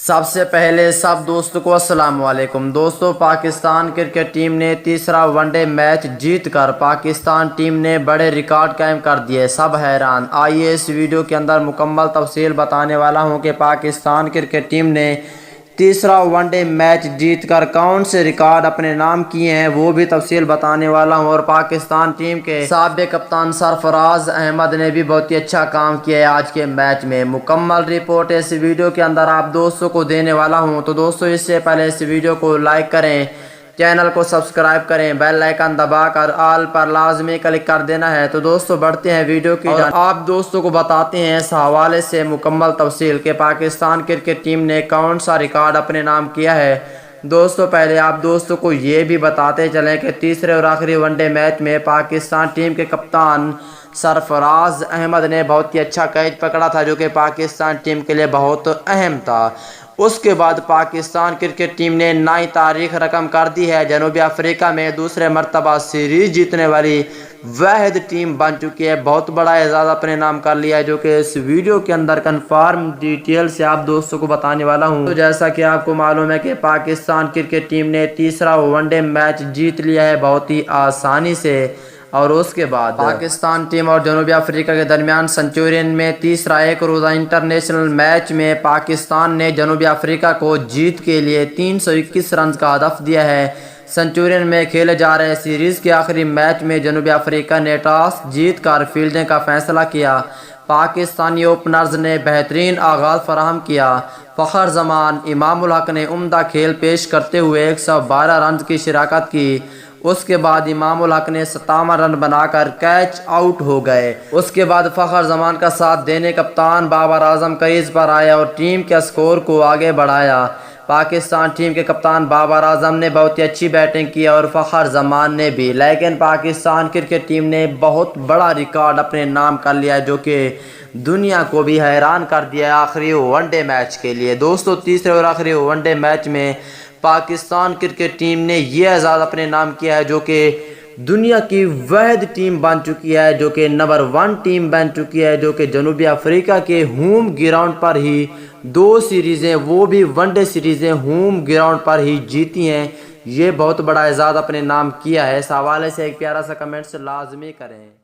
سب سے پہلے سب دوستوں کو السلام علیکم۔ دوستوں، پاکستان کرکٹ ٹیم نے تیسرا ون ڈے میچ جیت کر پاکستان ٹیم نے بڑے ریکارڈ قائم کر دیے، سب حیران۔ آئیے اس ویڈیو کے اندر مکمل تفصیل بتانے والا ہوں کہ پاکستان کرکٹ ٹیم نے تیسرا ون ڈے میچ جیت کر کون سے ریکارڈ اپنے نام کیے ہیں، وہ بھی تفصیل بتانے والا ہوں۔ اور پاکستان ٹیم کے سابق کپتان سرفراز احمد نے بھی بہت ہی اچھا کام کیا ہے آج کے میچ میں۔ مکمل رپورٹ اس ویڈیو کے اندر آپ دوستوں کو دینے والا ہوں، تو دوستوں اس سے پہلے اس ویڈیو کو لائک کریں، چینل کو سبسکرائب کریں، بیل آئیکن دبا کر آل پر لازمی کلک کر دینا ہے۔ تو دوستوں بڑھتے ہیں ویڈیو کی جانب، آپ دوستوں کو بتاتے ہیں اس حوالے سے مکمل تفصیل کہ پاکستان کرکٹ ٹیم نے کون سا ریکارڈ اپنے نام کیا ہے۔ دوستوں پہلے آپ دوستوں کو یہ بھی بتاتے چلیں کہ تیسرے اور آخری ون ڈے میچ میں پاکستان ٹیم کے کپتان سرفراز احمد نے بہت ہی اچھا کیچ پکڑا تھا، جو کہ پاکستان ٹیم کے لیے بہت اہم تھا۔ اس کے بعد پاکستان کرکٹ ٹیم نے نئی تاریخ رقم کر دی ہے، جنوبی افریقہ میں دوسرے مرتبہ سیریز جیتنے والی واحد ٹیم بن چکی ہے، بہت بڑا اعزاز اپنے نام کر لیا ہے، جو کہ اس ویڈیو کے اندر کنفرم ڈیٹیل سے آپ دوستوں کو بتانے والا ہوں۔ تو جیسا کہ آپ کو معلوم ہے کہ پاکستان کرکٹ ٹیم نے تیسرا ون ڈے میچ جیت لیا ہے بہت ہی آسانی سے، اور اس کے بعد پاکستان ٹیم اور جنوبی افریقہ کے درمیان سنچورین میں تیسرا ایک روزہ انٹرنیشنل میچ میں پاکستان نے جنوبی افریقہ کو جیت کے لیے 321 رنز کا ہدف دیا ہے۔ سنچورین میں کھیلے جا رہے سیریز کے آخری میچ میں جنوبی افریقہ نے ٹاس جیت کر فیلڈنگ کا فیصلہ کیا۔ پاکستانی اوپنرز نے بہترین آغاز فراہم کیا۔ فخر زمان امام الحق نے عمدہ کھیل پیش کرتے ہوئے 112 رنز کی شراکت کی۔ اس کے بعد امام الحق نے 57 رن بنا کر کیچ آؤٹ ہو گئے۔ اس کے بعد فخر زمان کا ساتھ دینے کپتان بابر اعظم کریز پر آیا اور ٹیم کے اسکور کو آگے بڑھایا۔ پاکستان ٹیم کے کپتان بابر اعظم نے بہت ہی اچھی بیٹنگ کی اور فخر زمان نے بھی، لیکن پاکستان کرکٹ ٹیم نے بہت بڑا ریکارڈ اپنے نام کر لیا، جو کہ دنیا کو بھی حیران کر دیا آخری ون ڈے میچ کے لیے۔ دوستوں تیسرے اور آخری ون ڈے میچ میں پاکستان کرکٹ ٹیم نے یہ اعزاز اپنے نام کیا ہے، جو کہ دنیا کی واحد ٹیم بن چکی ہے، جو کہ نمبر 1 ٹیم بن چکی ہے، جو کہ جنوبی افریقہ کے ہوم گراؤنڈ پر ہی 2 سیریزیں، وہ بھی ون ڈے سیریزیں ہوم گراؤنڈ پر ہی جیتی ہیں۔ یہ بہت بڑا اعزاز اپنے نام کیا ہے۔ اس حوالے سے ایک پیارا سا کمنٹس لازمی کریں۔